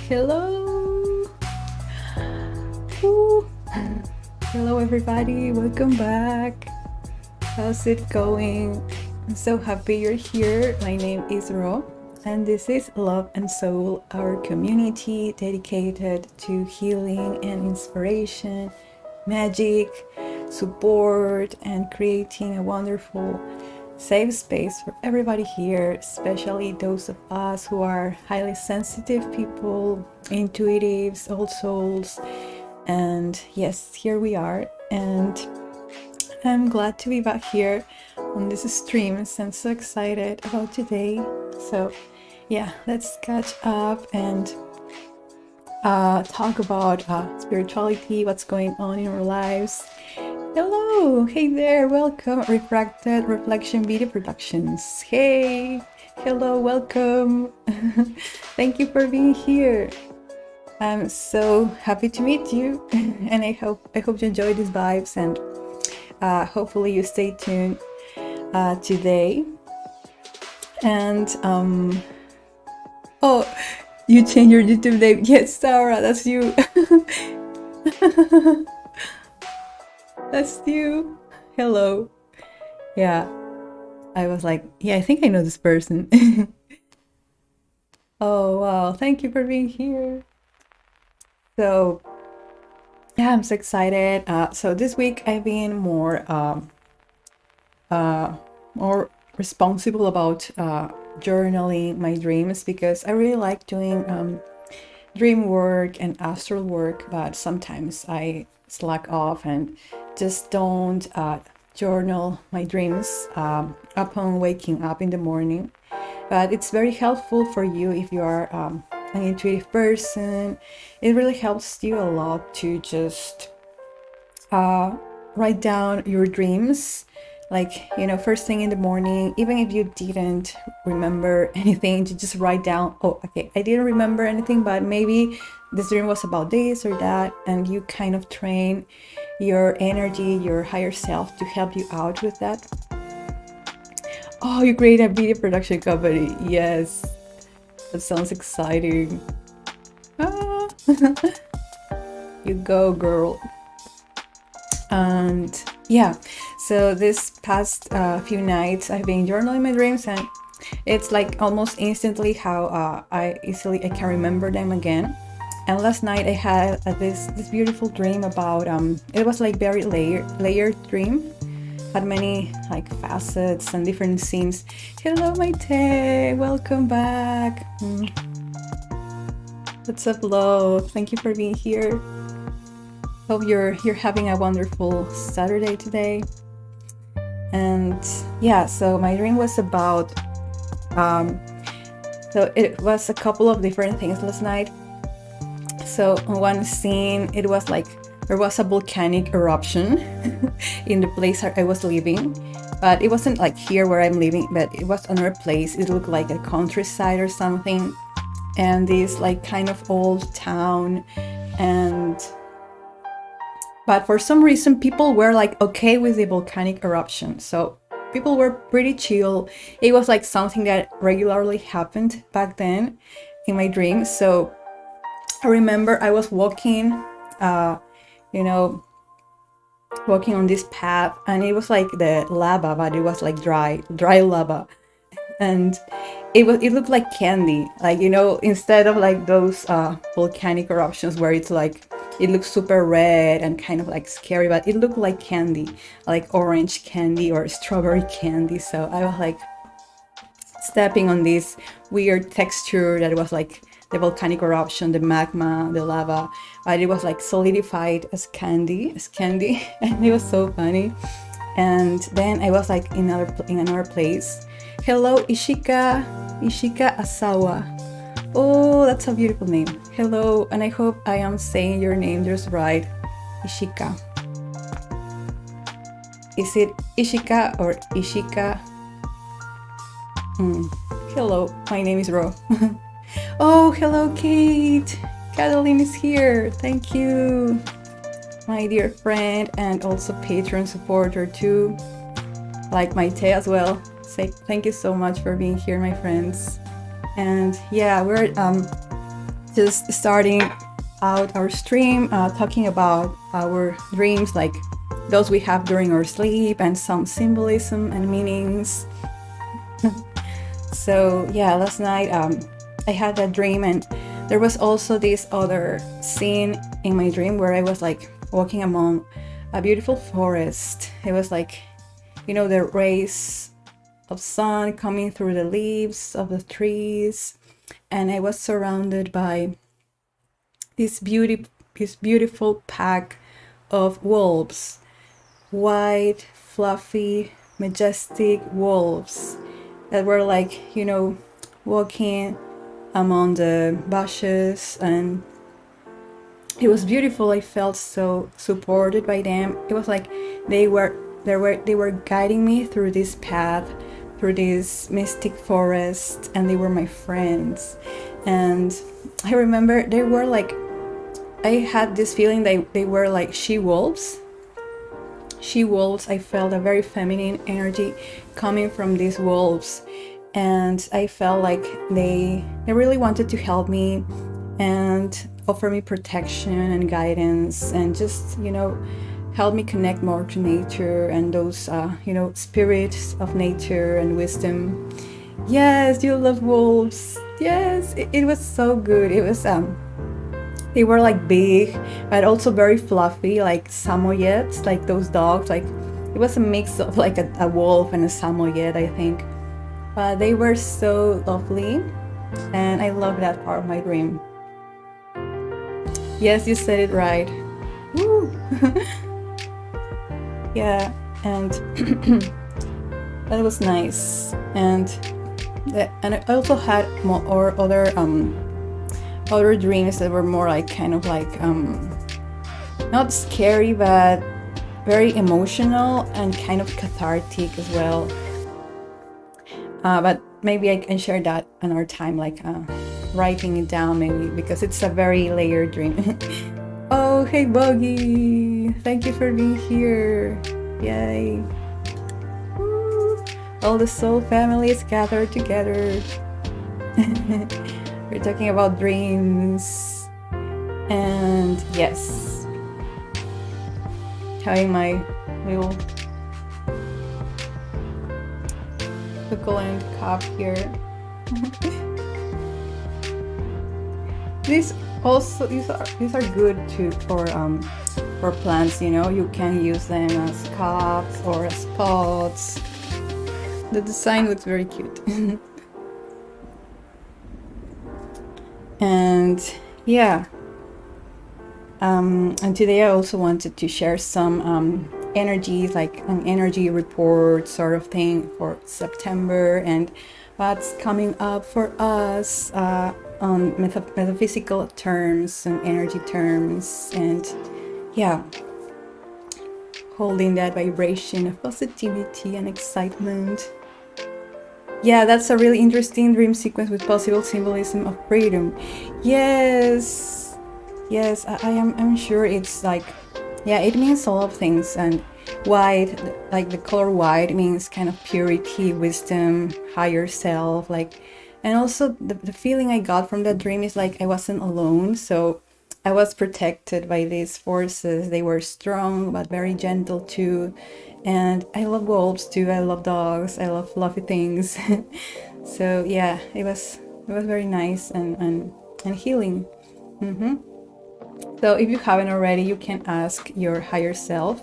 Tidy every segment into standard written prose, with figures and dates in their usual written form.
Hello. Woo. Hello everybody, welcome back. How's it going? I'm so happy you're here. My name is Ro and this is Love and Soul, our community dedicated to healing and inspiration, magic, support, and creating a wonderful safe space for everybody here, especially those of us who are highly sensitive people, intuitives, old souls. And yes, here we are. And I'm glad to be back here on this stream. I'm so excited about today. So yeah, let's catch up and talk about spirituality, what's going on in our lives. Hello, hey there, welcome, Refracted Reflection Video Productions. Hey, hello, welcome. Thank you for being here. I'm so happy to meet you, and I hope you enjoy these vibes, and hopefully you stay tuned today. And oh, you changed your YouTube name. Yes, Sarah, that's you. That's you. Hello. Yeah, I was like, yeah, I think I know this person. Oh, wow. Thank you for being here. So, yeah, I'm so excited. So this week I've been more responsible about journaling my dreams, because I really like doing dream work and astral work, but sometimes I slack off and just don't journal my dreams upon waking up in the morning. But it's very helpful for you if you are an intuitive person. It really helps you a lot to just write down your dreams, like, you know, first thing in the morning. Even if you didn't remember anything, to just write down, oh, okay, I didn't remember anything, but maybe this dream was about this or that, and you kind of train your energy, your higher self, to help you out with that. Oh, you create a video production company. Yes, that sounds exciting. Ah. You go, girl. And yeah, so this past few nights I've been journaling my dreams, and it's like almost instantly how I can remember them again. And last night I had this beautiful dream about it was like very layered dream, had many like facets and different scenes. Hello Maite, welcome back. What's up, love? Thank you for being here. Hope you're having a wonderful Saturday today. And yeah, so my dream was about so it was a couple of different things last night. So on one scene, it was like there was a volcanic eruption in the place I was living, but it wasn't like here where I'm living, but it was another place. It looked like a countryside or something, and this like kind of old town. And but for some reason people were like okay with the volcanic eruption, so people were pretty chill. It was like something that regularly happened back then in my dreams. So I remember I was walking walking on this path, and it was like the lava, but it was like dry lava, and it looked like candy, like, you know, instead of like those volcanic eruptions where it's like it looks super red and kind of like scary, but it looked like candy, like orange candy or strawberry candy. So I was like stepping on this weird texture that was like the volcanic eruption, the magma, the lava, but it was like solidified as candy, and it was so funny. And then I was like in another place. Hello, Ishika Asawa. Oh, that's a beautiful name. Hello, and I hope I am saying your name just right. Ishika. Is it Ishika or Ishika? Hello, my name is Ro. Oh, hello, Kate. Cataline is here. Thank you, my dear friend, and also Patreon supporter too, like Maite as well. Say thank you so much for being here, my friends. And yeah, we're just starting out our stream, talking about our dreams, like those we have during our sleep, and some symbolism and meanings. So yeah, last night I had that dream, and there was also this other scene in my dream where I was like walking among a beautiful forest. It was like, the rays of sun coming through the leaves of the trees, and I was surrounded by this beautiful pack of wolves, white, fluffy, majestic wolves that were like, walking among the bushes, and it was beautiful. I felt so supported by them. It was like they were guiding me through this path, through this mystic forest, and they were my friends. And I remember they were like, I had this feeling they were like she-wolves. I felt a very feminine energy coming from these wolves, and I felt like they really wanted to help me and offer me protection and guidance, and just help me connect more to nature and those spirits of nature and wisdom. Yes, you love wolves. Yes, it was so good. It was they were like big, but also very fluffy, like samoyeds, like those dogs. Like it was a mix of like a wolf and a samoyed, I think. But they were so lovely, and I love that part of my dream. Yes, you said it right. Woo! Yeah, and that was nice. And I also had more or other dreams that were more like kind of like not scary, but very emotional and kind of cathartic as well. But maybe I can share that another time, like writing it down maybe, because it's a very layered dream. Oh, hey Boggy! Thank you for being here. Yay! Woo. All the soul families gathered together. We're talking about dreams, and yes, having my little succulent cup here. These are good too for plants. You can use them as cups or as pots. The design looks very cute. And yeah, and today I also wanted to share some energies, like an energy report sort of thing for September, and what's coming up for us on metaphysical terms and energy terms, and yeah, holding that vibration of positivity and excitement. Yeah, that's a really interesting dream sequence with possible symbolism of freedom. Yes, I'm sure it's like, yeah, it means a lot of things. And white, like the color white, means kind of purity, wisdom, higher self, like, and also the feeling I got from that dream is like I wasn't alone. So I was protected by these forces. They were strong but very gentle too. And I love wolves too. I love dogs. I love fluffy things. So yeah, it was very nice and healing. So if you haven't already, you can ask your higher self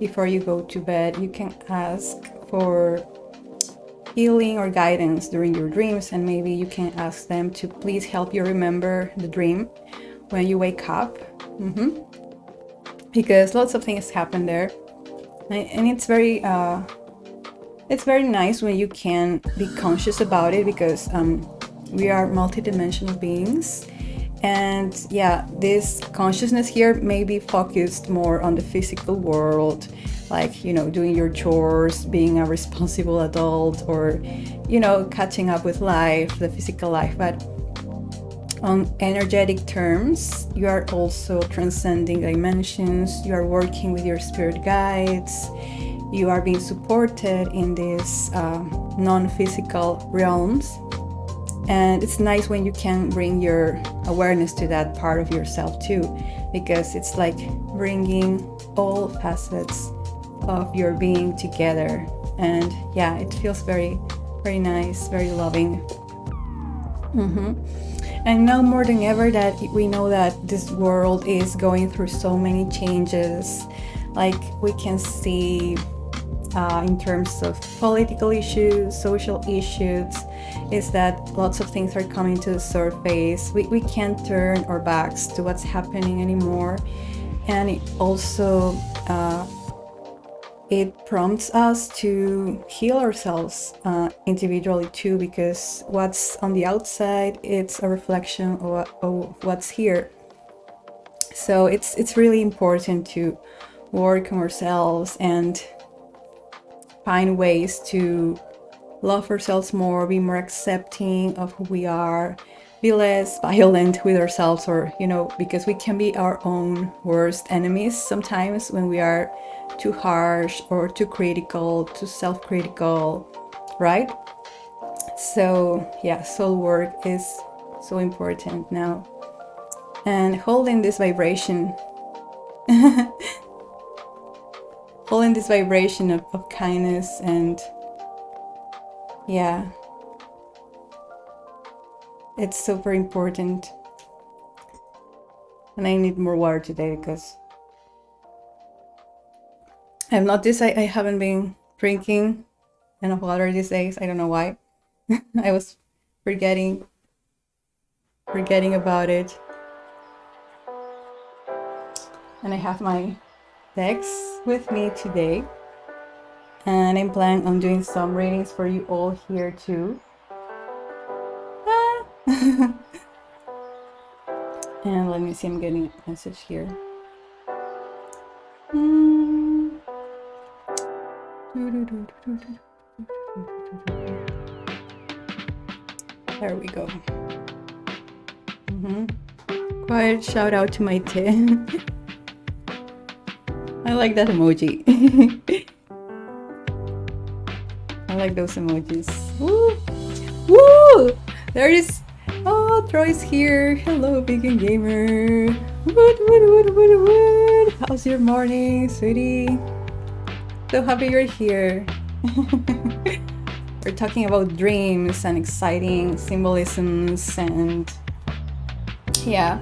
before you go to bed. You can ask for healing or guidance during your dreams, and maybe you can ask them to please help you remember the dream when you wake up, because lots of things happen there. And it's very nice when you can be conscious about it, because we are multidimensional beings, and yeah, this consciousness here may be focused more on the physical world, like doing your chores, being a responsible adult, or catching up with life, the physical life. But on energetic terms, you are also transcending dimensions. You are working with your spirit guides. You are being supported in these non-physical realms. And it's nice when you can bring your awareness to that part of yourself too, because it's like bringing all facets of your being together. And yeah, it feels very, very nice, very loving. And now more than ever that we know that this world is going through so many changes, like we can see in terms of political issues, social issues, is that lots of things are coming to the surface. We can't turn our backs to what's happening anymore. And it also it prompts us to heal ourselves individually too, because what's on the outside, it's a reflection of what's here. So it's really important to work on ourselves and find ways to love ourselves more, be more accepting of who we are, be less violent with ourselves, or, because we can be our own worst enemies sometimes when we are too harsh or too critical, too self-critical, right? So yeah, soul work is so important now. And holding this vibration, holding this vibration of kindness, and yeah, it's super important. And I need more water today because I've noticed I haven't been drinking enough water these days. I don't know why. I was forgetting about it. And I have my decks with me today. And I'm planning on doing some readings for you all here too. And let me see, I'm getting a message here. There we go. Quiet shout out to my tin. I like that emoji. I like those emojis. Woo! Woo! There is. Oh, Troy's here. Hello, vegan gamer. Wood. How's your morning, sweetie? So happy you're here. We're talking about dreams and exciting symbolisms, and yeah.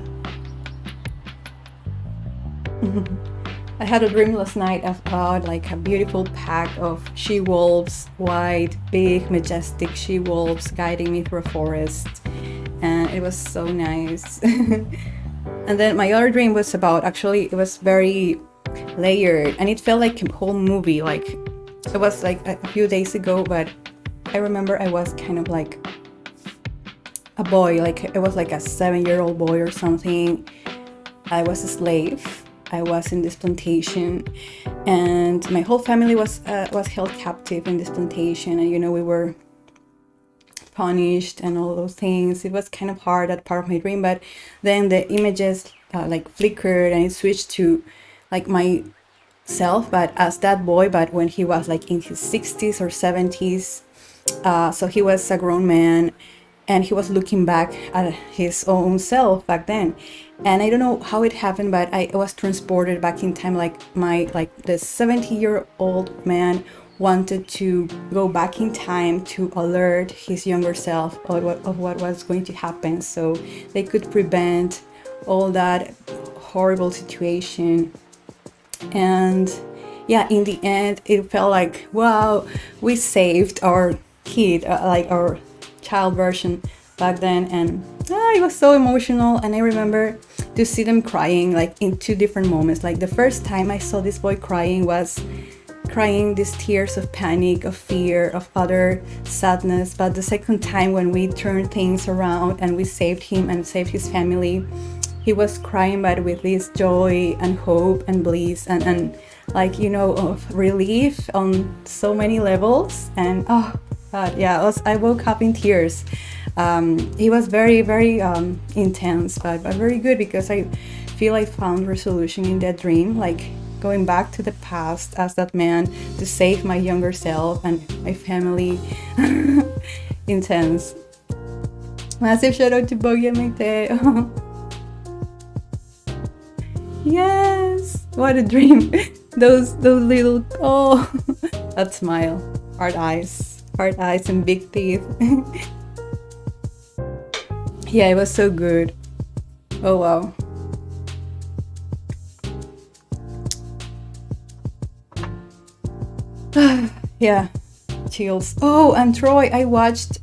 I had a dream last night about like a beautiful pack of she-wolves, white, big, majestic she-wolves guiding me through a forest, and it was so nice. And then my other dream was about, actually it was very layered, and it felt like a whole movie. Like it was like a few days ago, but I remember I was kind of like a boy, like it was like a 7-year-old boy or something. I was a slave. I was in this plantation, and my whole family was held captive in this plantation, and we were punished and all those things. It was kind of hard, that part of my dream, but then the images like flickered, and it switched to like myself, but as that boy, but when he was like in his 60s or 70s. So he was a grown man, and he was looking back at his own self back then. And I don't know how it happened, but I was transported back in time. Like the 70-year-old man wanted to go back in time to alert his younger self of what was going to happen, so they could prevent all that horrible situation. And yeah, in the end, it felt like, wow, we saved our kid, like our child version back then. And it was so emotional. And I remember to see them crying like in two different moments. Like the first time I saw this boy crying was crying these tears of panic, of fear, of utter sadness. But the second time, when we turned things around and we saved him and saved his family, he was crying, but with this joy and hope and bliss and like, of relief on so many levels. And oh God, yeah, I woke up in tears. It was very, very intense, but very good, because I feel I found resolution in that dream, like going back to the past as that man to save my younger self and my family. Intense. Massive shout out to Bogey and Mateo. Yes, what a dream. Those little, oh, that smile, hard eyes and big teeth. Yeah, it was so good. Oh wow. Yeah, chills. Oh, and Troy, I watched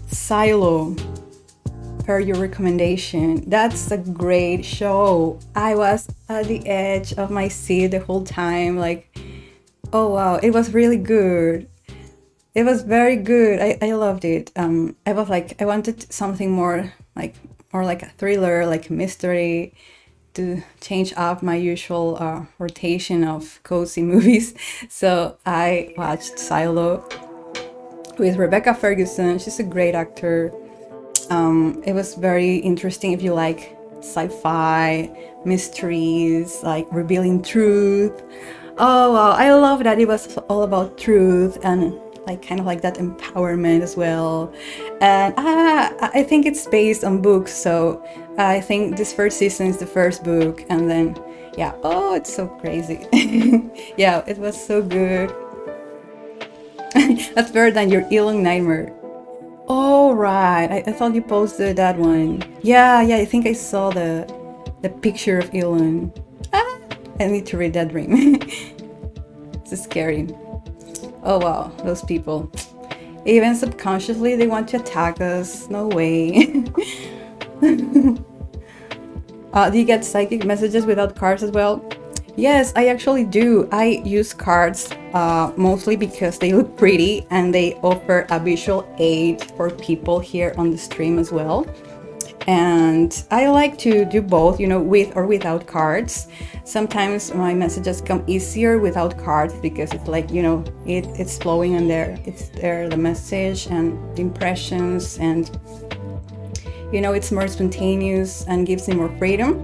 Silo per your recommendation. That's a great show. I was at the edge of my seat the whole time, like, oh wow, it was really good. It was very good. I loved it. I was like, I wanted something more like a thriller, like a mystery, to change up my usual rotation of cozy movies. So I watched Silo with Rebecca Ferguson. She's a great actor. It was very interesting if you like sci-fi, mysteries, like revealing truth. Oh wow, I love that it was all about truth and like kind of like that empowerment as well. And I think it's based on books, so I think this first season is the first book, and then yeah, oh, it's so crazy. Yeah, it was so good. That's better than your Elon nightmare. Oh right, I thought you posted that one. Yeah, I think I saw the picture of Elon. Ah, I need to read that dream. It's scary. Oh wow, those people. Even subconsciously they want to attack us. No way. Do you get psychic messages without cards as well? Yes, I actually do. I use cards mostly because they look pretty and they offer a visual aid for people here on the stream as well. And I like to do both, with or without cards. Sometimes my messages come easier without cards because it's like, it's flowing in there. It's there, the message and the impressions, and it's more spontaneous and gives me more freedom.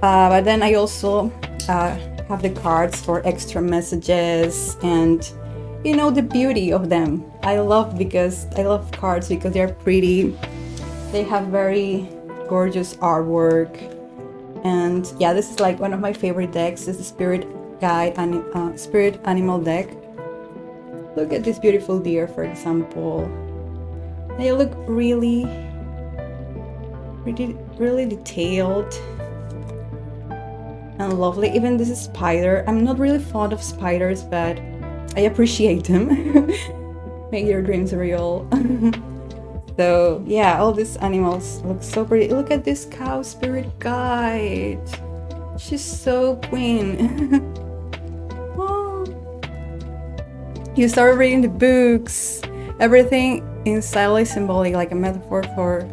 But then I also have the cards for extra messages and the beauty of them. I love cards because they're pretty. They have very gorgeous artwork, and yeah, this is like one of my favorite decks. Is the Spirit Animal deck. Look at this beautiful deer, for example. They look really detailed and lovely. Even this spider. I'm not really fond of spiders, but I appreciate them. Make your dreams real. So yeah, all these animals look so pretty. Look at this cow spirit guide. She's so queen. Oh. You start reading the books. Everything inside is symbolic, like a metaphor for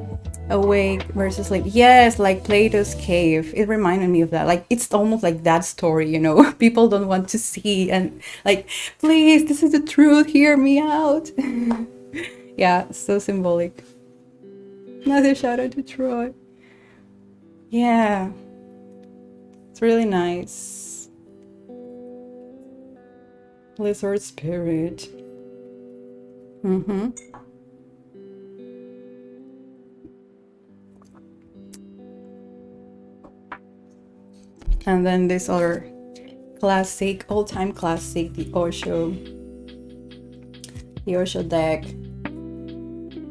awake versus sleep. Yes, like Plato's cave. It reminded me of that. Like it's almost like that story, People don't want to see, and like, please, this is the truth. Hear me out. Yeah, so symbolic. Another shout out to Troy. Yeah, it's really nice. Lizard spirit. And then this other classic, all-time classic, the Osho deck.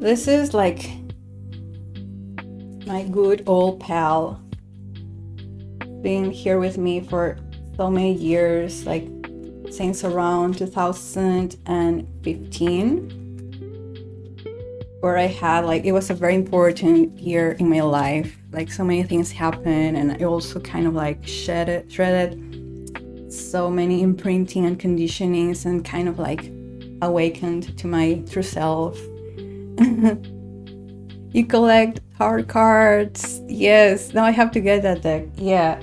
This is like my good old pal, been here with me for so many years, like since around 2015, where I had it was a very important year in my life. Like so many things happened, and I also kind of shredded so many imprinting and conditionings, and kind of awakened to my true self. You collect tarot cards. Yes, now I have to get that deck. Yeah.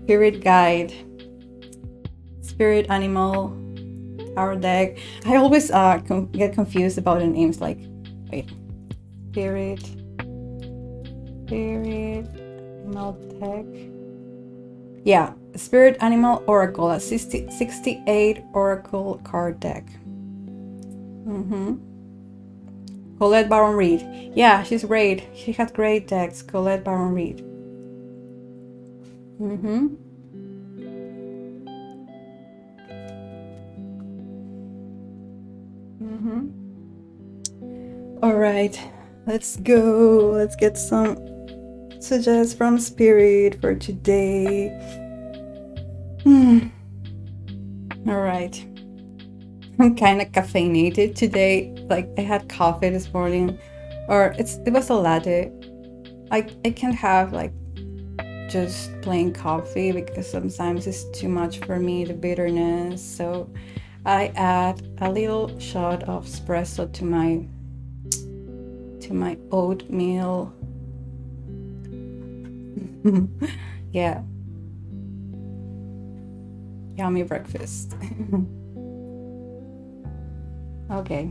Spirit guide, spirit animal, tarot deck. I always get confused about the names. Like, wait, spirit animal deck. Yeah, spirit animal oracle, a 68 oracle card deck. Colette Baron Reed. Yeah, she's great. She has great text. Colette Baron Reed. Mm-hmm. Mm-hmm. All right, let's go. Let's get some suggestions from Spirit for today. All right. I'm kind of caffeinated today. Like I had coffee this morning, or it was a latte. I can't have like just plain coffee because sometimes it's too much for me, the bitterness. So I add a little shot of espresso to my oatmeal. Yeah. Yummy breakfast. Okay.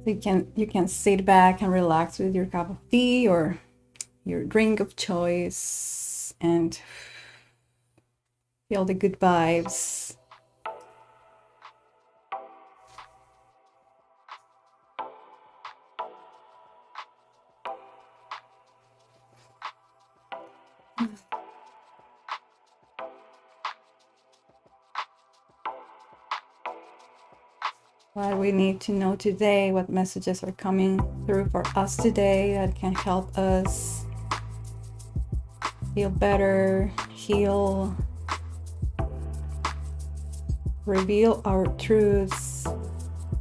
So you can sit back and relax with your cup of tea or your drink of choice and feel the good vibes. What we need to know today, what messages are coming through for us today that can help us feel better, heal, reveal our truths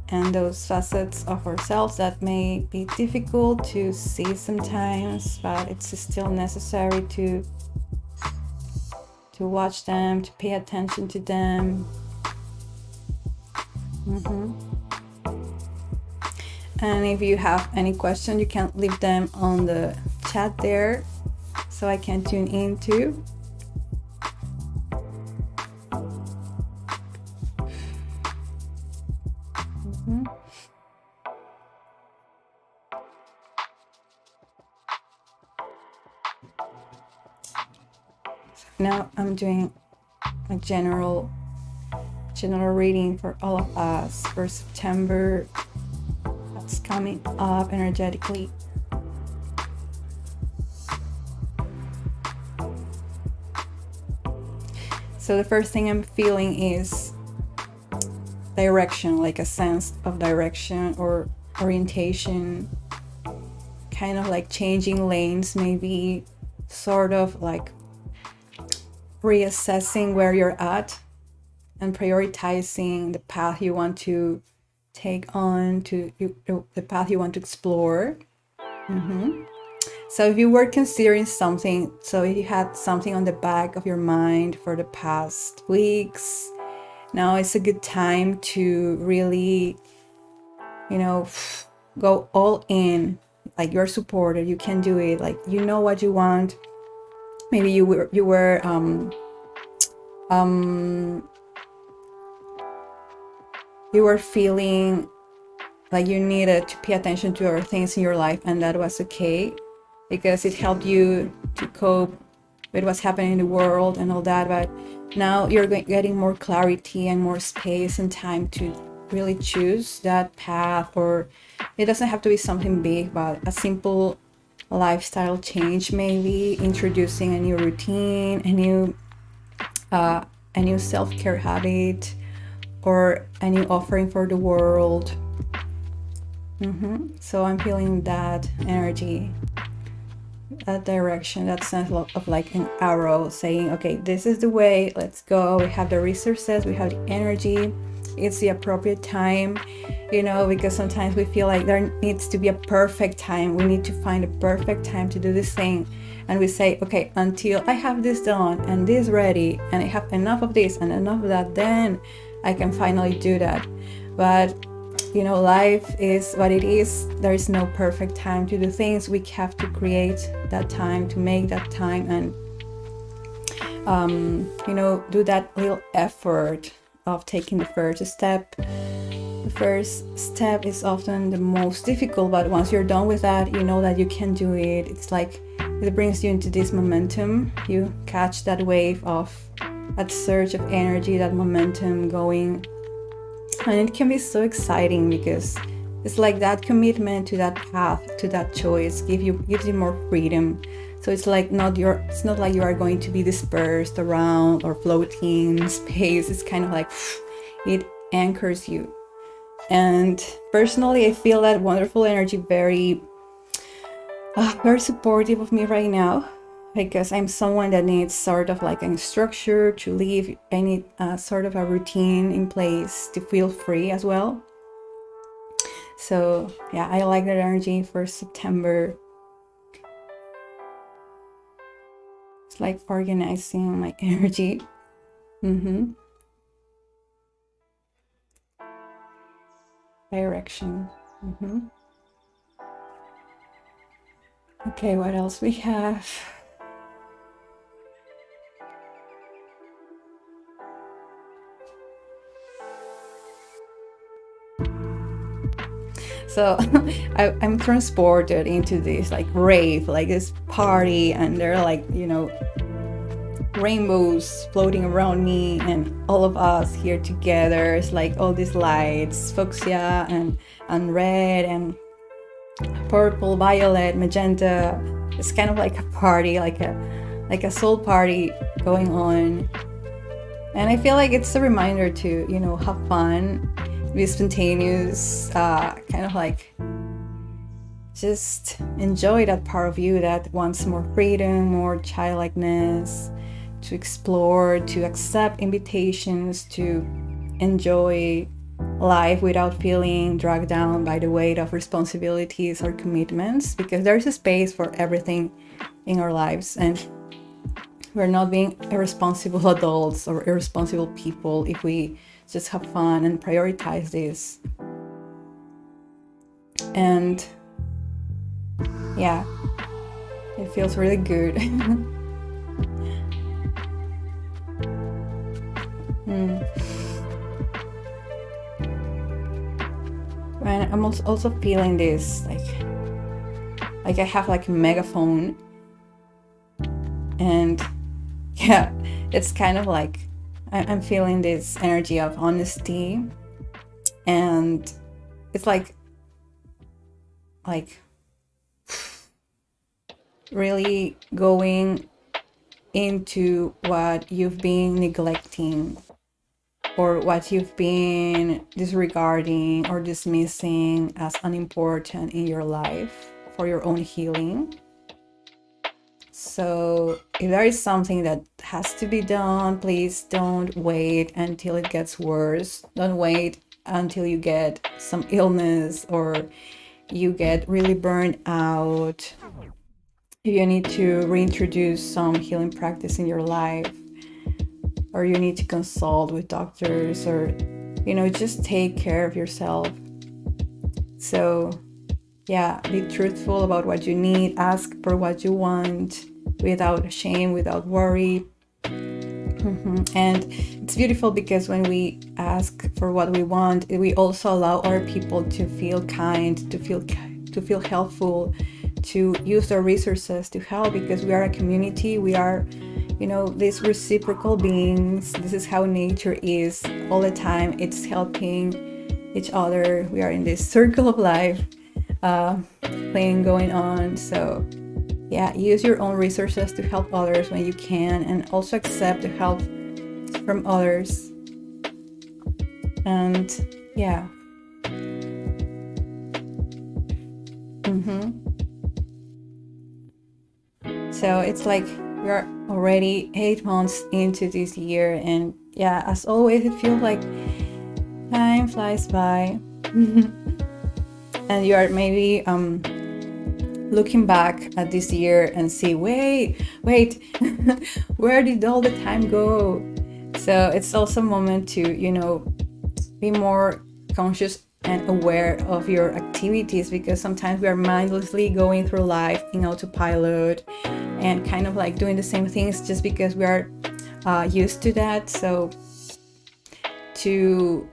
and those facets of ourselves that may be difficult to see sometimes, but it's still necessary to watch them, to pay attention to them. And if you have any question, you can leave them on the chat there so I can tune in too. Now I'm doing a general reading for all of us for September. That's coming up energetically. So the first thing I'm feeling is direction, like a sense of direction or orientation, kind of like changing lanes, maybe sort of like reassessing where you're at and prioritizing the path you want to take on, the path you want to explore. So if you were considering something, so if you had something on the back of your mind for the past weeks, now it's a good time to really, go all in. Like you're supported, you can do it. Like you know what you want. Maybe you were feeling like you needed to pay attention to other things in your life, and that was okay because it helped you to cope with what's happening in the world and all that. But now you're getting more clarity and more space and time to really choose that path, or it doesn't have to be something big, but a simple lifestyle change, maybe introducing a new routine, a new self-care habit, or a new offering for the world. So I'm feeling that energy, that direction, that sense of like an arrow saying, okay, this is the way, let's go. We have the resources, we have the energy, it's the appropriate time, because sometimes we feel like there needs to be a perfect time. We need to find a perfect time to do this thing. And we say, okay, until I have this done and this ready, and I have enough of this and enough of that, then I can finally do that. But life is what it is. There is no perfect time to do things. We have to create that time, to make that time, and do that little effort of taking the first step. The first step is often the most difficult, but once you're done with that, you know that you can do it. It's like It brings you into this momentum. You catch that wave of that surge of energy, that momentum going. And it can be so exciting because it's like that commitment to that path, to that choice, gives you more freedom. So it's like it's not like you are going to be dispersed around or floating in space. It's kind of like it anchors you. And personally, I feel that wonderful energy very supportive of me right now, because I'm someone that needs sort of like a structure to live. I need sort of a routine in place to feel free as well. So yeah, I like that energy for September. It's like organizing my energy. Direction. Okay, what else we have? So I'm transported into this like rave, like this party, and there are like, rainbows floating around me and all of us here together. It's like all these lights, fuchsia and red and purple, violet, magenta. It's kind of like a party, like a soul party going on. And I feel like it's a reminder to, have fun, be spontaneous, kind of like just enjoy that part of you that wants more freedom, more childlikeness, to explore, to accept invitations, to enjoy life without feeling dragged down by the weight of responsibilities or commitments, because there's a space for everything in our lives, and we're not being irresponsible adults or irresponsible people if we just have fun and prioritize this. And yeah, it feels really good. And I'm also feeling this like I have like a megaphone, and yeah, it's kind of like I'm feeling this energy of honesty, and it's like really going into what you've been neglecting or what you've been disregarding or dismissing as unimportant in your life for your own healing. So if there is something that has to be done, please don't wait until it gets worse. Don't wait until you get some illness or you get really burned out. If you need to reintroduce some healing practice in your life, or you need to consult with doctors, or just take care of yourself. So yeah, be truthful about what you need, ask for what you want without shame, without worry. And it's beautiful because when we ask for what we want, we also allow other people to feel kind, to feel helpful, to use their resources to help, because we are a community. We are these reciprocal beings. This is how nature is all the time. It's helping each other. We are in this circle of life thing going on. So yeah, use your own resources to help others when you can, and also accept the help from others. And yeah. So it's like we're already 8 months into this year, and yeah, as always, it feels like time flies by. And you are maybe looking back at this year and see, wait, where did all the time go? So it's also a moment to, be more conscious and aware of your activities, because sometimes we are mindlessly going through life in autopilot and kind of like doing the same things just because we are used to that. So to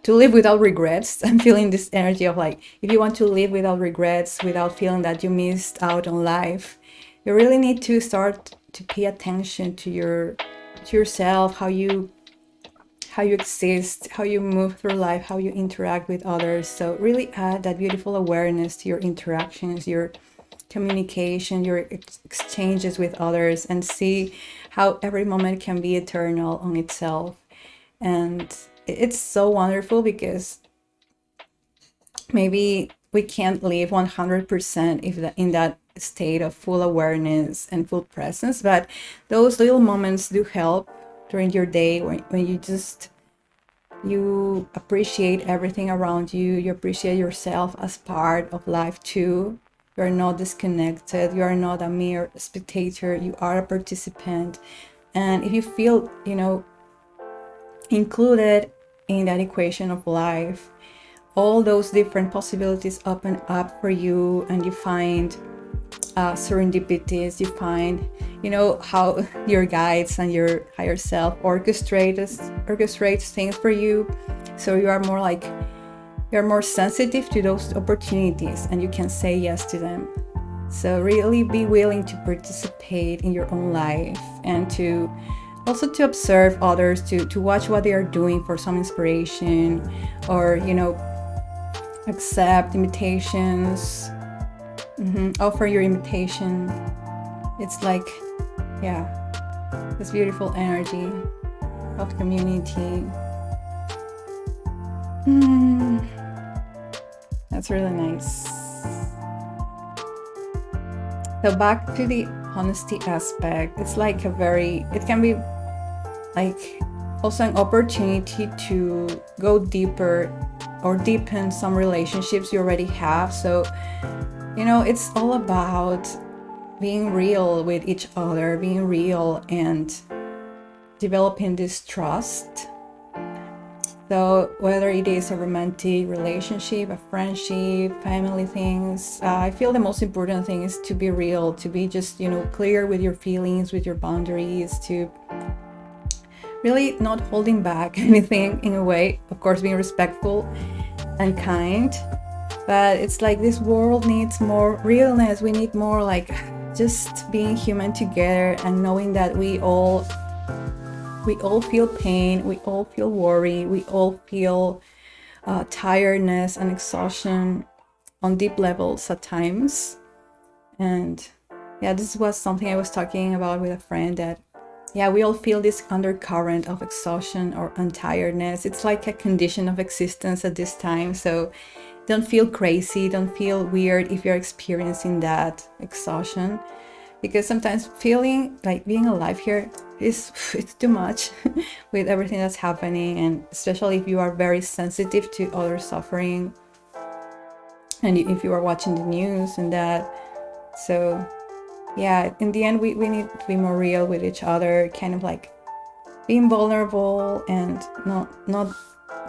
live without regrets, I'm feeling this energy of like, if you want to live without regrets, without feeling that you missed out on life, you really need to start to pay attention to yourself, how you exist, how you move through life, how you interact with others. So really add that beautiful awareness to your interactions, your communication, your exchanges with others, and see how every moment can be eternal on itself. And it's so wonderful because maybe we can't live 100% if in that state of full awareness and full presence, but those little moments do help during your day when you appreciate everything around you, you appreciate yourself as part of life too. You are not disconnected, you are not a mere spectator, you are a participant. And if you feel, included in that equation of life, all those different possibilities open up for you, and you find serendipities, you find, how your guides and your higher self orchestrates things for you. So you're more sensitive to those opportunities, and you can say yes to them. So really be willing to participate in your own life, and to also to observe others, to watch what they are doing for some inspiration, or accept invitations, offer your invitation. It's like, yeah, this beautiful energy of community. That's really nice. So back to the honesty aspect, it's like it can be like also an opportunity to go deeper or deepen some relationships you already have. So, it's all about being real with each other, being real and developing this trust. So whether it is a romantic relationship, a friendship, family things, I feel the most important thing is to be real, to be just, clear with your feelings, with your boundaries, to really not holding back anything in a way, of course, being respectful and kind. But it's like this world needs more realness. We need more like just being human together, and knowing that we all feel pain, we all feel worry, we all feel tiredness and exhaustion on deep levels at times. And yeah, this was something I was talking about with a friend, that we all feel this undercurrent of exhaustion or tiredness. It's like a condition of existence at this time. So don't feel crazy, don't feel weird if you're experiencing that exhaustion, because sometimes feeling like being alive here it's too much with everything that's happening, and especially if you are very sensitive to other suffering, and if you are watching the news and that. So yeah, in the end we need to be more real with each other, kind of like being vulnerable and not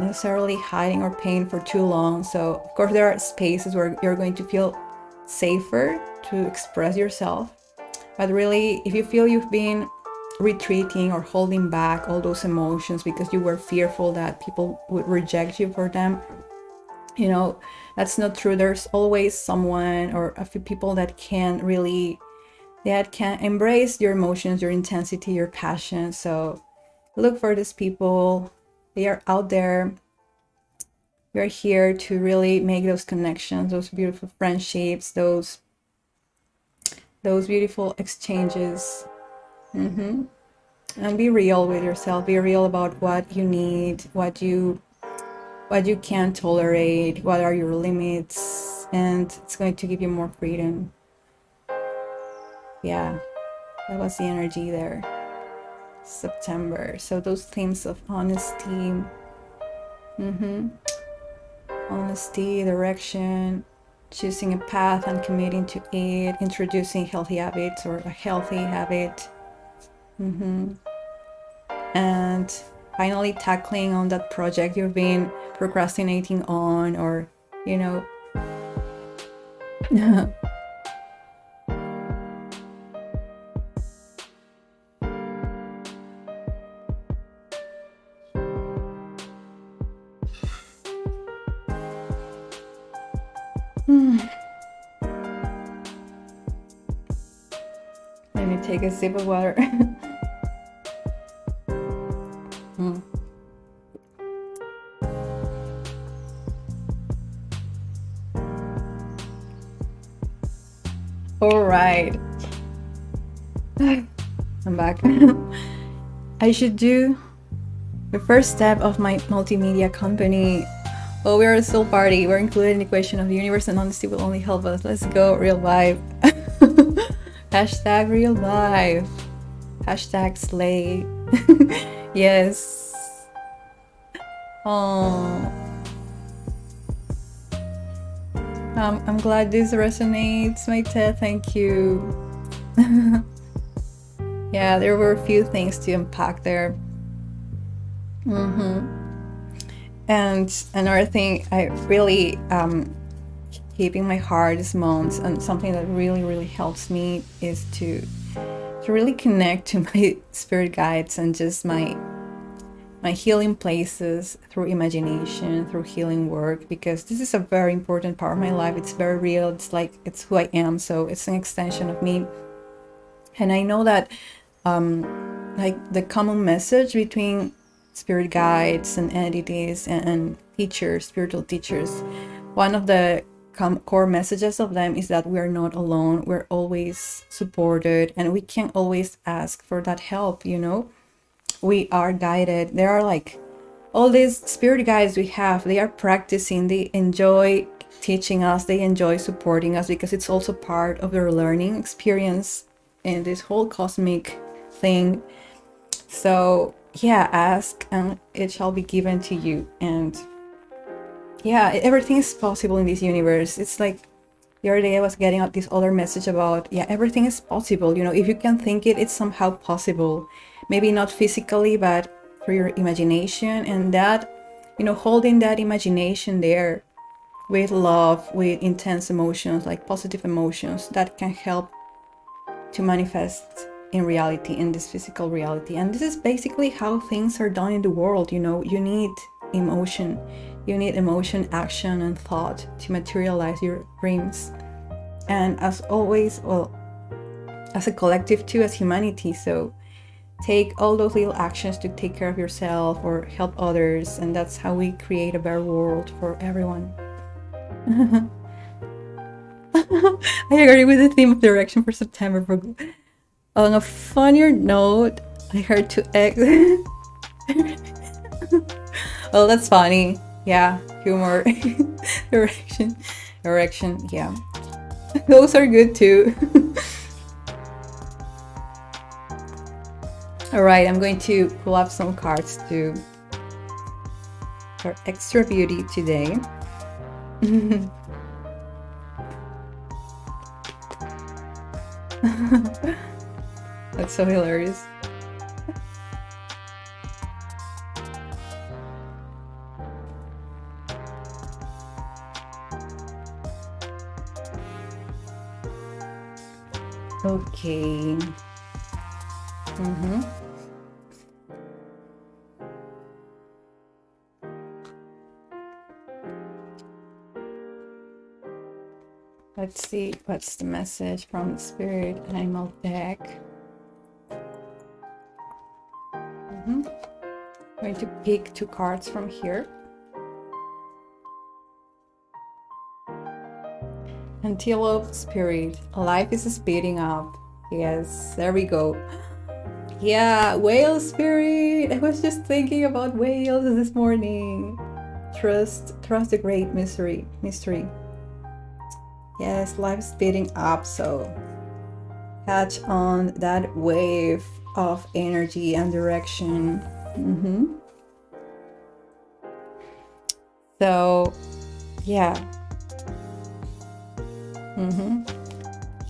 necessarily hiding or paying for too long. So of course there are spaces where you're going to feel safer to express yourself, but really if you feel you've been retreating or holding back all those emotions because you were fearful that people would reject you for them, that's not true. There's always someone or a few people that can embrace your emotions, your intensity, your passion. So look for these people. They are out there. We're here to really make those connections, those beautiful friendships, those beautiful exchanges. And be real with yourself. Be real about what you need, what you can't tolerate, what are your limits, and it's going to give you more freedom. Yeah, that was the energy there. September. So those themes of honesty, honesty, direction, choosing a path and committing to it, introducing healthy habits or a healthy habit, and finally tackling on that project you've been procrastinating on, or Let me take a sip of water. Mm. All right. I'm back. I should do the first step of my multimedia company. Oh, we're a soul party. We're included in the equation of the universe, and honesty will only help us. Let's go, real life. Hashtag real life. Hashtag slay. Yes. Oh. I'm glad this resonates, my Ted. Thank you. Yeah, there were a few things to unpack there. And another thing I really keeping my heart this month, and something that really helps me is to really connect to my spirit guides and just my healing places through imagination, through healing work, because this is a very important part of my life. It's very real. It's like, it's who I am. So it's an extension of me. And I know that like the common message between spirit guides and entities and teachers, spiritual teachers, one of the core messages of them is that we're not alone. We're always supported, and we can always ask for that help, you know. We are guided. There are like all these spirit guides we have, they are practicing, they enjoy teaching us, they enjoy supporting us, because it's also part of their learning experience in this whole cosmic thing. So yeah, ask and it shall be given to you. And yeah, everything is possible in this universe. It's like the other day I was getting out this other message about, yeah, everything is possible. You know, if you can think it, it's somehow possible. Maybe not physically, but through your imagination. And that, you know, holding that imagination there with love, with intense emotions, like positive emotions, that can help to manifest in reality, in this physical reality. And this is basically how things are done in the world. You know, you need emotion. You need emotion, action, and thought to materialize your dreams. And as always, well, as a collective too, as humanity. So take all those little actions to take care of yourself or help others. And that's how we create a better world for everyone. I agree with the theme of direction for September. On a funnier note, I heard to X. Oh, that's funny. Yeah, humor. Direction, yeah. Those are good too. All right, I'm going to pull up some cards to for extra beauty today. That's so hilarious. Okay. Let's see what's the message from the Spirit Animal deck. I'm going to pick 2 cards from here. Antelope Spirit, life is speeding up. Yes, there we go. Yeah, Whale Spirit. I was just thinking about whales this morning. Trust the great mystery. Yes, life's speeding up, so catch on that wave of energy and direction. So, yeah.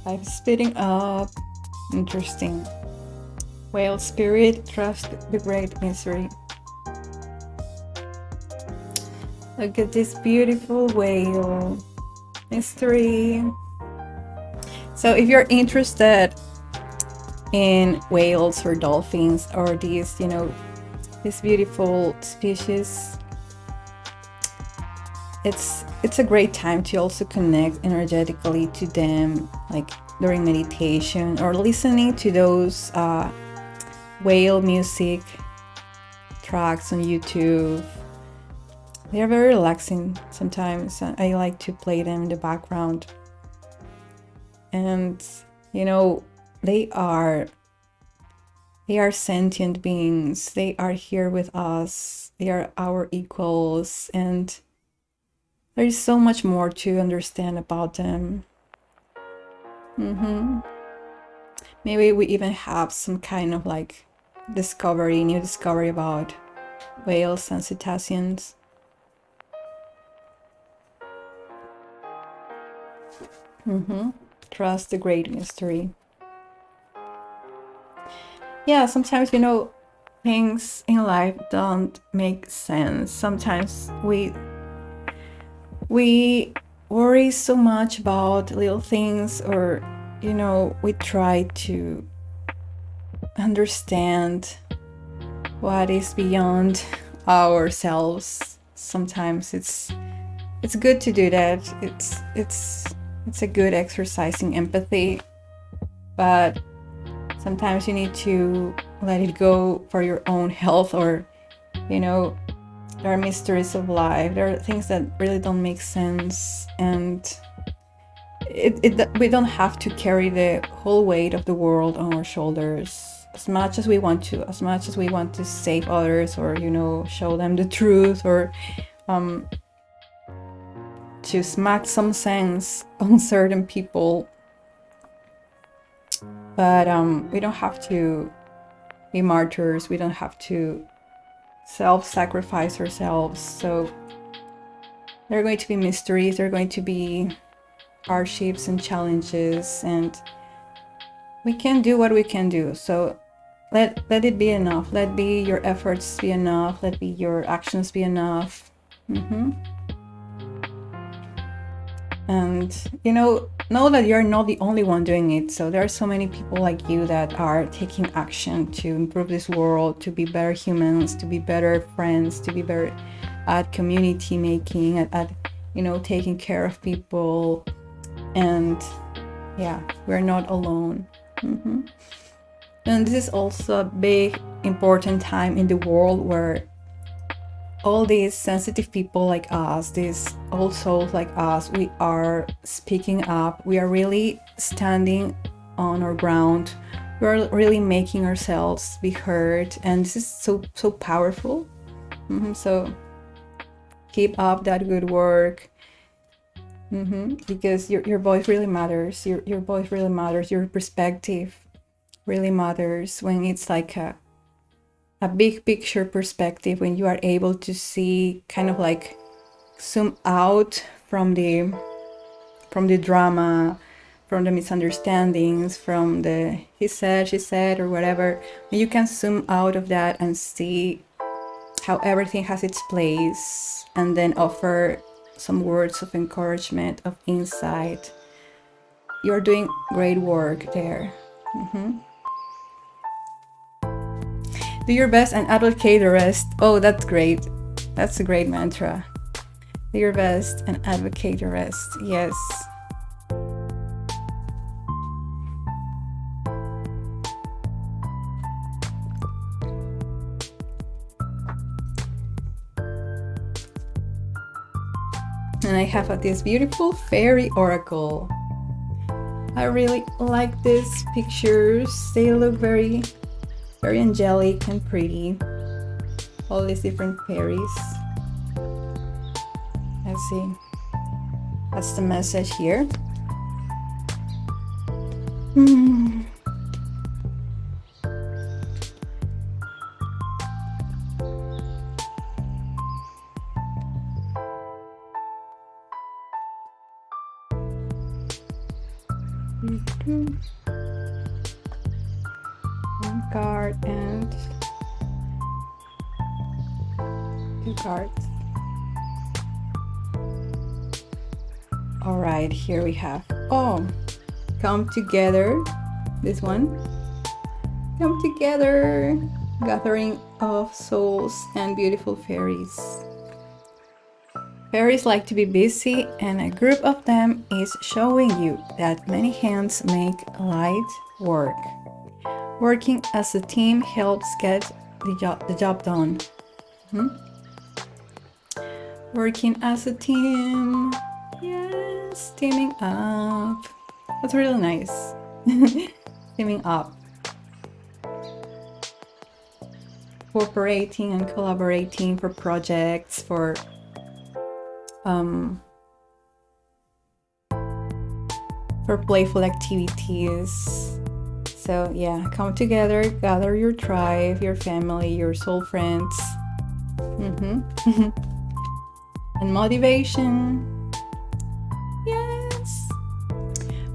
Life's speeding up. Interesting. Whale Spirit, trust the great mystery. Look at this beautiful whale. Mystery. So if you're interested in whales or dolphins or these, you know, this beautiful species, it's a great time to also connect energetically to them, like during meditation, or listening to those whale music tracks on YouTube. They are very relaxing sometimes. I like to play them in the background. And they are sentient beings. They are here with us. They are our equals, and there is so much more to understand about them. Maybe we even have some kind of like new discovery about whales and cetaceans. Trust the great mystery. Yeah, sometimes, things in life don't make sense. Sometimes we worry so much about little things, or, we try to understand what is beyond ourselves. Sometimes it's good to do that. It's a good exercise in empathy, but sometimes you need to let it go for your own health, or there are mysteries of life. There are things that really don't make sense, and we don't have to carry the whole weight of the world on our shoulders as much as we want to. As much as we want to save others, or show them the truth, or to smack some sense on certain people, but we don't have to be martyrs. We don't have to self-sacrifice ourselves. So there are going to be mysteries, there are going to be hardships and challenges, and we can do what we can do. So let it be enough. Let be your efforts be enough. Let be your actions be enough. And know that you're not the only one doing it. So there are so many people like you that are taking action to improve this world, to be better humans, to be better friends, to be better at community making, at taking care of people. And yeah, we're not alone. And this is also a big important time in the world where all these sensitive people like us, these old souls like us, we are speaking up. We are really standing on our ground. We are really making ourselves be heard, and this is so powerful. So keep up that good work, because your voice really matters. Your voice really matters. Your perspective really matters when it's like a big picture perspective, when you are able to see, kind of like zoom out from the drama, from the misunderstandings, from the he said, she said, or whatever. When you can zoom out of that and see how everything has its place, and then offer some words of encouragement, of insight, you're doing great work there. Do your best and advocate the rest. Oh, that's great. That's a great mantra. Do your best and advocate the rest. Yes. And I have this beautiful fairy oracle. I really like these pictures. They look very angelic and pretty. All these different fairies. Let's see. That's the message here. One card and two cards. All right, here we have, come together. This one, come together, gathering of souls and beautiful fairies. Fairies like to be busy, and a group of them is showing you that many hands make light work. Working as a team helps get the job done. Working as a team. Yes, teaming up. That's really nice. Teaming up. Cooperating and collaborating for projects, for playful activities. So yeah, come together, gather your tribe, your family, your soul friends. And motivation. Yes.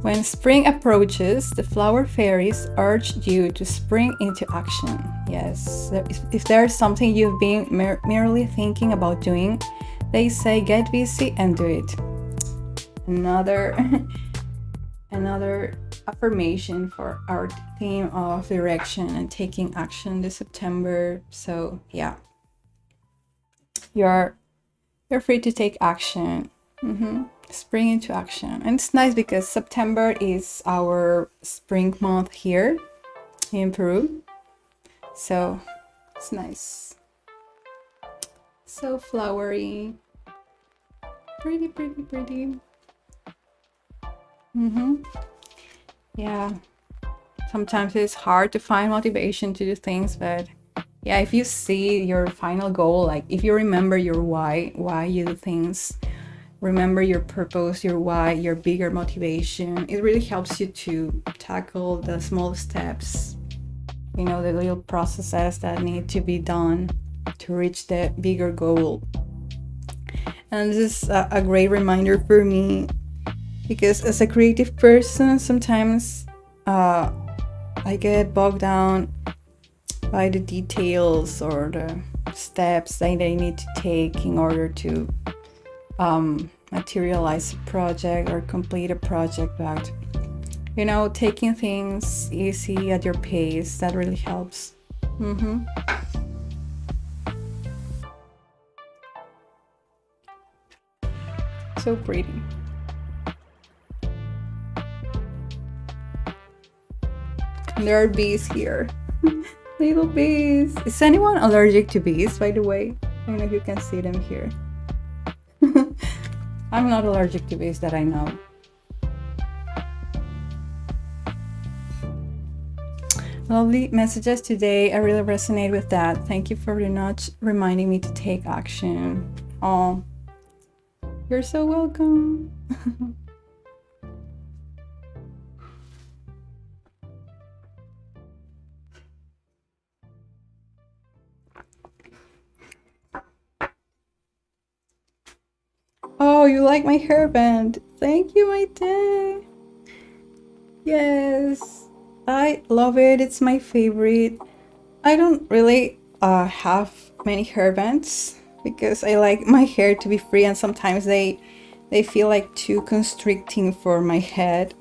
When spring approaches, the flower fairies urge you to spring into action. Yes. If there's something you've been merely thinking about doing, they say get busy and do it. Another affirmation for our theme of direction and taking action this September. So yeah, you're free to take action. Spring into action. And it's nice because September is our spring month here in Peru, so it's nice. So flowery, pretty. Yeah, sometimes it's hard to find motivation to do things, but yeah, if you see your final goal, like if you remember your why you do things, remember your purpose, your why, your bigger motivation, it really helps you to tackle the small steps, the little processes that need to be done to reach the bigger goal. And this is a great reminder for me, because as a creative person, sometimes I get bogged down by the details or the steps that I need to take in order to materialize a project or complete a project. But taking things easy at your pace, that really helps. So pretty. And there are bees here. Little bees. Is anyone allergic to bees, by the way? I don't know if you can see them here. I'm not allergic to bees that I know. Lovely messages today. I really resonate with that. Thank you for not reminding me to take action. Oh, you're so welcome. Oh, you like my hairband. Thank you, my day. Yes, I love it. It's my favorite. I don't really have many hairbands because I like my hair to be free, and sometimes they feel like too constricting for my head.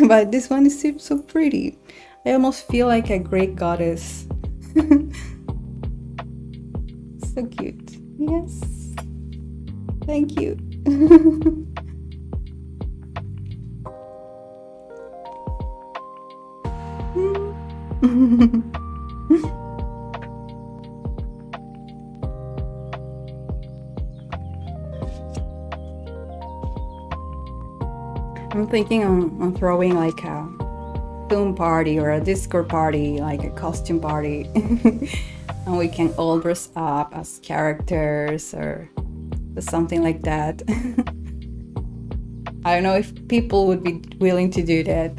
But this one is so pretty. I almost feel like a Greek goddess. So cute. Yes. Thank you. I'm thinking on throwing like a Zoom party or a Discord party, like a costume party. And we can all dress up as characters or something like that. I don't know if people would be willing to do that.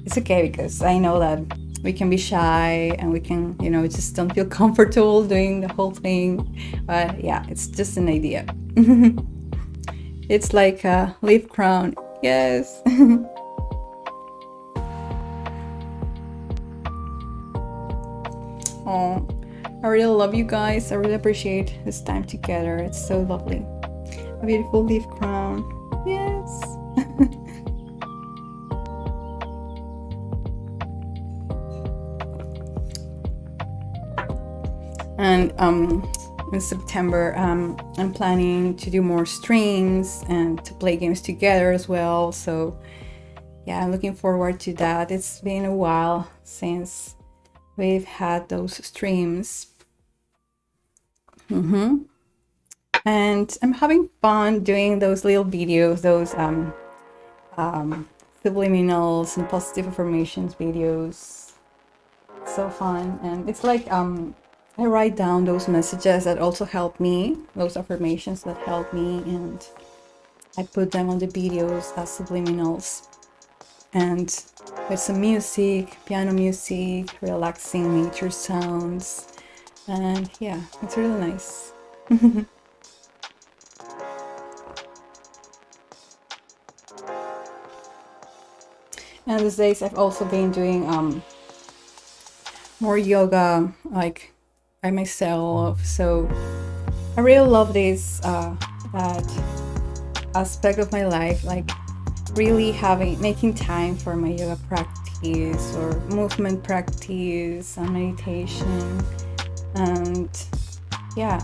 It's okay, because I know that we can be shy and we can, we just don't feel comfortable doing the whole thing. But yeah, it's just an idea. It's like a leaf crown. Yes. Oh, I really love you guys. I really appreciate this time together. It's so lovely. A beautiful leaf crown. Yes. And in September, I'm planning to do more streams and to play games together as well. So yeah, I'm looking forward to that. It's been a while since we've had those streams. And I'm having fun doing those little videos, those subliminals and positive affirmations videos. So fun. And it's like I write down those messages that also help me, those affirmations that help me, and I put them on the videos as subliminals. And with some music, piano music, relaxing nature sounds. And yeah, it's really nice. And these days I've also been doing more yoga, like by myself. So I really love this that aspect of my life, like really making time for my yoga practice or movement practice and meditation. And yeah,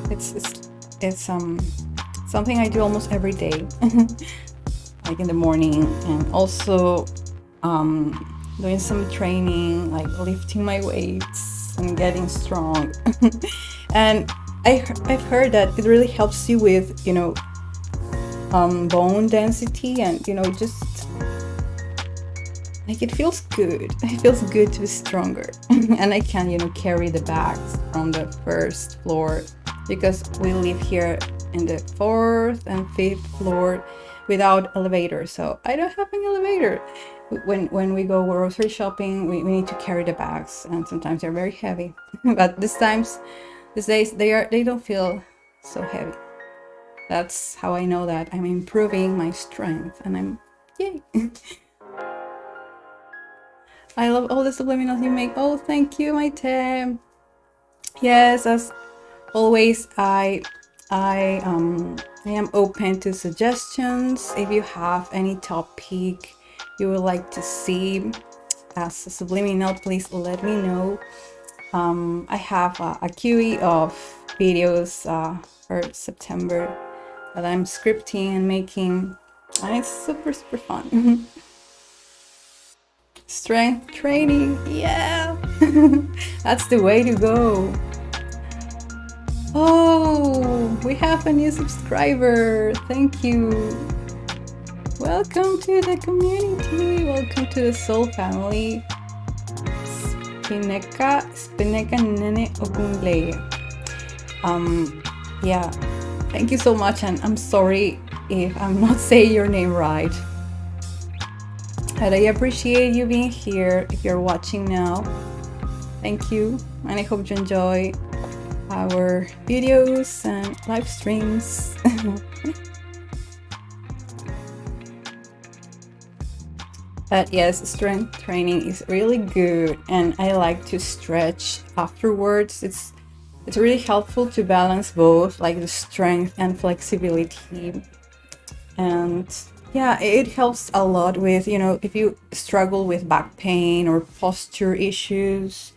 it's something I do almost every day. Like in the morning, and also doing some training, like lifting my weights and getting strong. And I've heard that it really helps you with, bone density, and just like it feels good. It feels good to be stronger. And I can carry the bags from the first floor, because we live here in the 4th and 5th floor without elevator, so I don't have an elevator. When we go grocery shopping, we need to carry the bags, and sometimes they're very heavy. But these days they don't feel so heavy. That's how I know that I'm improving my strength, and yay. I love all the subliminals you make. Oh, thank you, my Tem. Yes, as always, I am open to suggestions. If you have any topic you would like to see as a subliminal, please let me know. I have a QE of videos for September that I'm scripting and making, and it's super fun. Strength training, yeah. That's the way to go. Oh, we have a new subscriber. Thank you. Welcome to the community. Welcome to the soul family. Spineka Nene Ogunle. Yeah, thank you so much, and I'm sorry if I'm not saying your name right. But I appreciate you being here. If you're watching now, thank you, and I hope you enjoy our videos and live streams. But yes, strength training is really good, and I like to stretch afterwards. It's really helpful to balance both, like the strength and flexibility. And yeah, it helps a lot with, if you struggle with back pain or posture issues.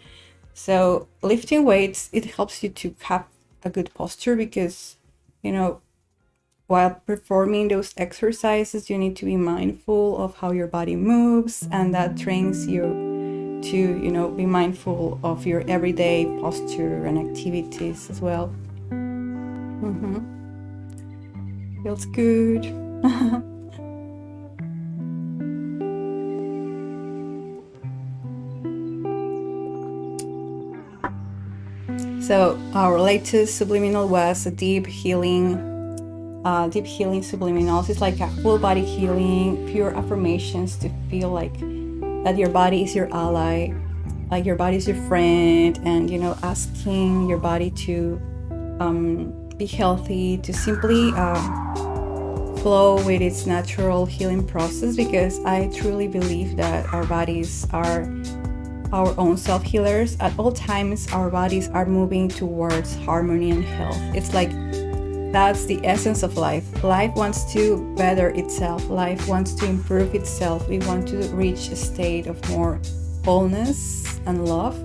So lifting weights, it helps you to have a good posture, because, while performing those exercises, you need to be mindful of how your body moves, and that trains you to, be mindful of your everyday posture and activities as well. Feels good. So our latest subliminal was a deep healing subliminals. It's like a full body healing, pure affirmations to feel like that your body is your ally, like your body is your friend, and asking your body to be healthy, to simply flow with its natural healing process, because I truly believe that our bodies are our own self-healers. At all times, our bodies are moving towards harmony and health. It's like that's the essence of life. Life wants to better itself. Life wants to improve itself. We want to reach a state of more wholeness and love.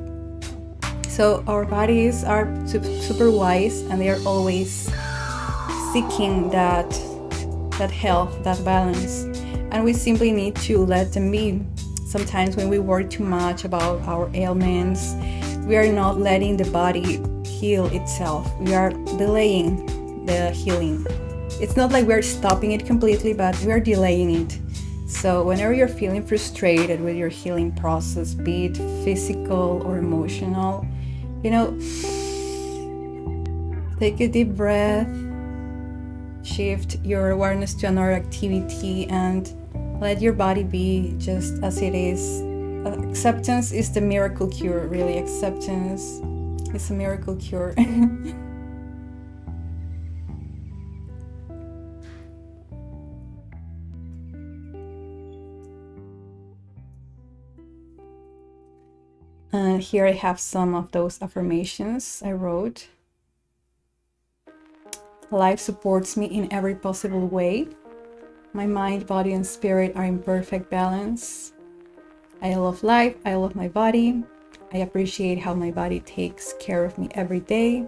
So our bodies are super wise, and they are always seeking that health, that balance, and we simply need to let them be. Sometimes when we worry too much about our ailments, we are not letting the body heal itself. We are delaying the healing. It's not like we're stopping it completely, but we're delaying it. So whenever you're feeling frustrated with your healing process, be it physical or emotional, take a deep breath, shift your awareness to another activity, and let your body be just as it is. Acceptance is the miracle cure, really. Acceptance is a miracle cure. And here I have some of those affirmations I wrote. Life supports me in every possible way. My mind, body, and spirit are in perfect balance. I love life. I love my body. I appreciate how my body takes care of me every day.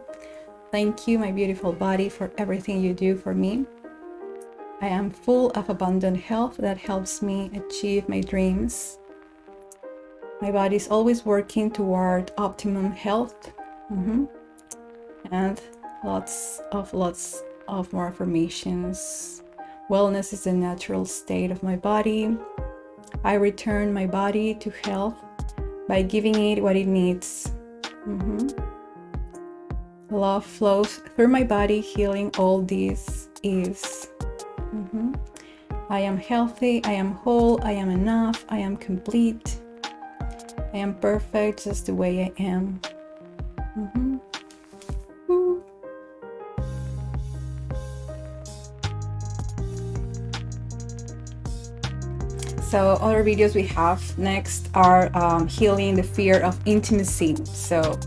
Thank you, my beautiful body, for everything you do for me. I am full of abundant health that helps me achieve my dreams. My body is always working toward optimum health. And lots of more affirmations. Wellness is the natural state of my body. I return my body to health by giving it what it needs. Love flows through my body, healing all these is. I am healthy, I am whole, I am enough, I am complete. I am perfect just the way I am. So other videos we have next are healing the fear of intimacy. So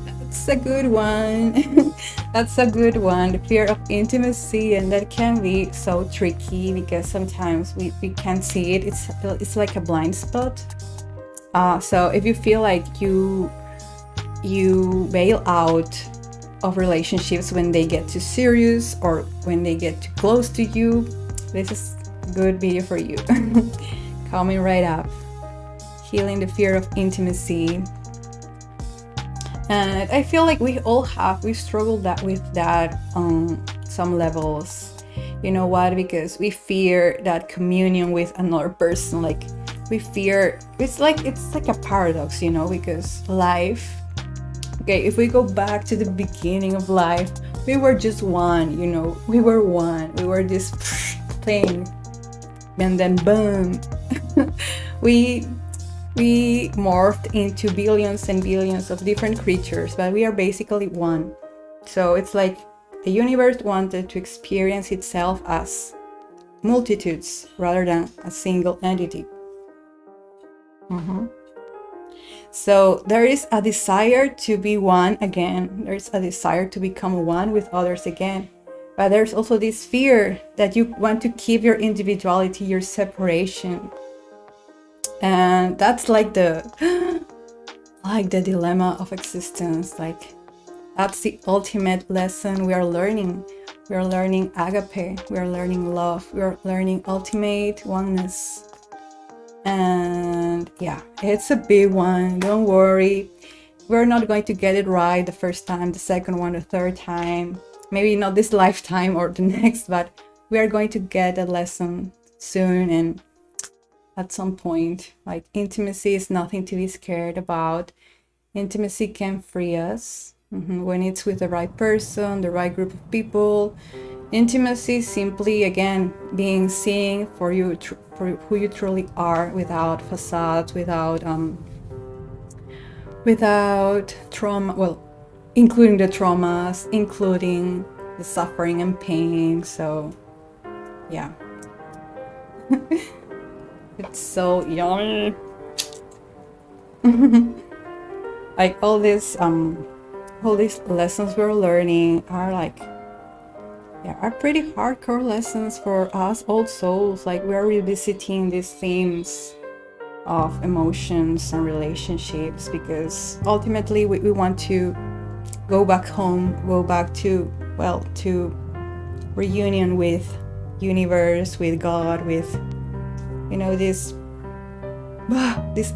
that's a good one. That's a good one, the fear of intimacy, and that can be so tricky because sometimes we can't see it. It's like a blind spot. So if you feel like you bail out of relationships when they get too serious or when they get too close to you, this is a good video for you. Coming right up. Healing the fear of intimacy. And I feel like we struggled with that on some levels. You know what? Because we fear that communion with another person. Like we fear, it's like a paradox, because life, okay, if we go back to the beginning of life, we were just one, we were one. We were this thing. And then boom, we morphed into billions and billions of different creatures, but we are basically one. So it's like the universe wanted to experience itself as multitudes rather than a single entity. So there is a desire to be one again. There's a desire to become one with others again. But there's also this fear that you want to keep your individuality, your separation. And that's like the dilemma of existence. Like that's the ultimate lesson we are learning. We are learning agape. We are learning love. We are learning ultimate oneness. And yeah, it's a big one. Don't worry. We're not going to get it right the first time, the second one, the third time. Maybe not this lifetime or the next, but we are going to get a lesson soon and at some point. Like intimacy is nothing to be scared about. Intimacy can free us when it's with the right person, the right group of people. Intimacy simply, again, being seen for who you truly are, without facades, without trauma. Well, including the traumas, including the suffering and pain. So, yeah, it's so yummy. Like all these lessons we're learning are pretty hardcore lessons for us old souls. Like we're revisiting these themes of emotions and relationships, because ultimately we want to go back home, go back to, well, to reunion with universe, with God, with, you know, this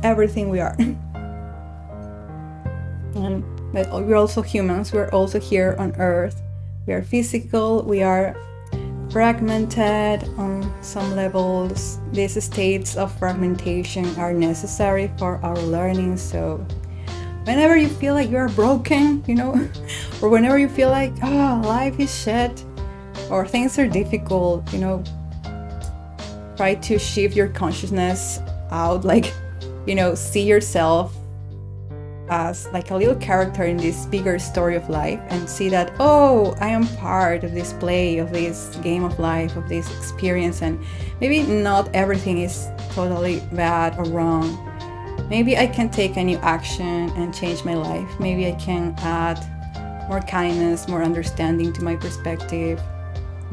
everything we are. But we're also humans. We're also here on earth. We are physical, we are fragmented on some levels. These states of fragmentation are necessary for our learning. So whenever you feel like you're broken, you know, or whenever you feel like, life is shit, or things are difficult, you know, try to shift your consciousness out, like, you know, see yourself as like a little character in this bigger story of life, and see that, I am part of this play, of this game of life, of this experience, and maybe not everything is totally bad or wrong. Maybe I can take a new action and change my life. Maybe I can add more kindness, more understanding to my perspective.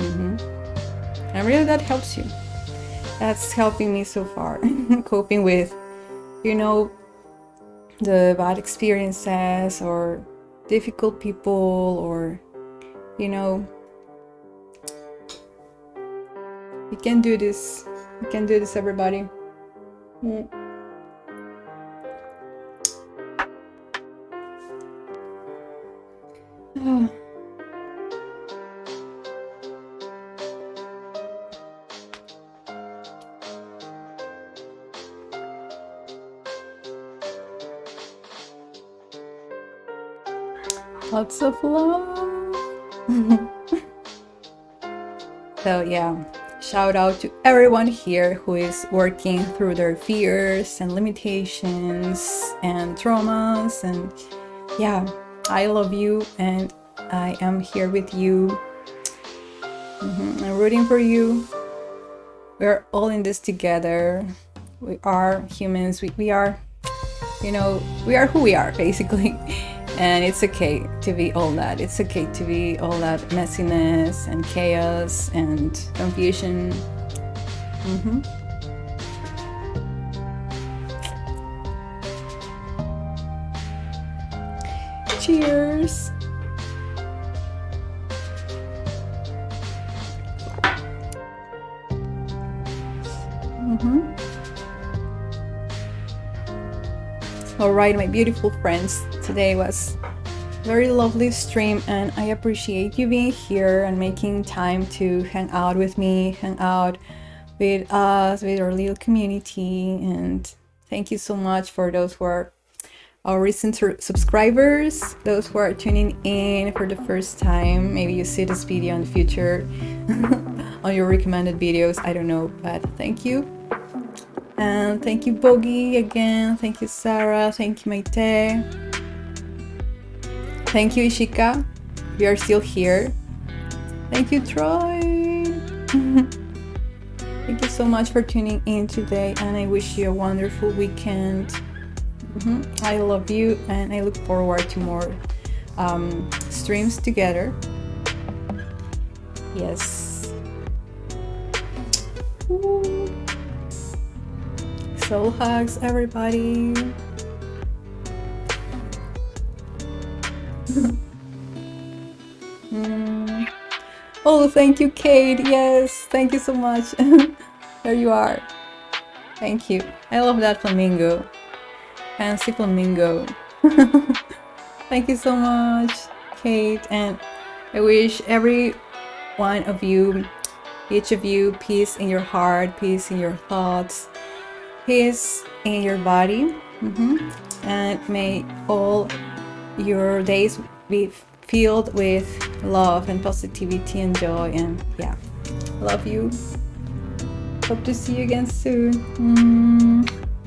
And really that helps you. That's helping me so far, coping with, you know, the bad experiences or difficult people, or, you know, you can do this. You can do this, everybody. Lots of love. So yeah, shout out to everyone here who is working through their fears and limitations and traumas. And yeah, I love you, and I am here with you. I'm rooting for you. We're all in this together. We are humans. We are, you know, we are who we are, basically. And it's okay to be all that. It's okay to be all that messiness and chaos and confusion. Cheers. All right, my beautiful friends, today was a very lovely stream, and I appreciate you being here and making time to hang out with me, hang out with us, with our little community. And thank you so much for those who are our recent subscribers, those who are tuning in for the first time. Maybe you see this video in the future on your recommended videos, I don't know, but thank you. And thank you, Bogi, again. Thank you, Sarah. Thank you, Maite. Thank you, Ishika. We are still here. Thank you, Troy. Thank you so much for tuning in today, and I wish you a wonderful weekend. I love you, and I look forward to more streams together. Yes. Woo. Soul hugs, everybody. Oh, thank you, Kate. Yes, thank you so much. There you are. Thank you. I love that flamingo. Fancy flamingo. Thank you so much, Kate. And I wish every one of you, each of you, peace in your heart, peace in your thoughts, peace in your body, and may all your days be filled with love and positivity and joy. And yeah, love you. Hope to see you again soon.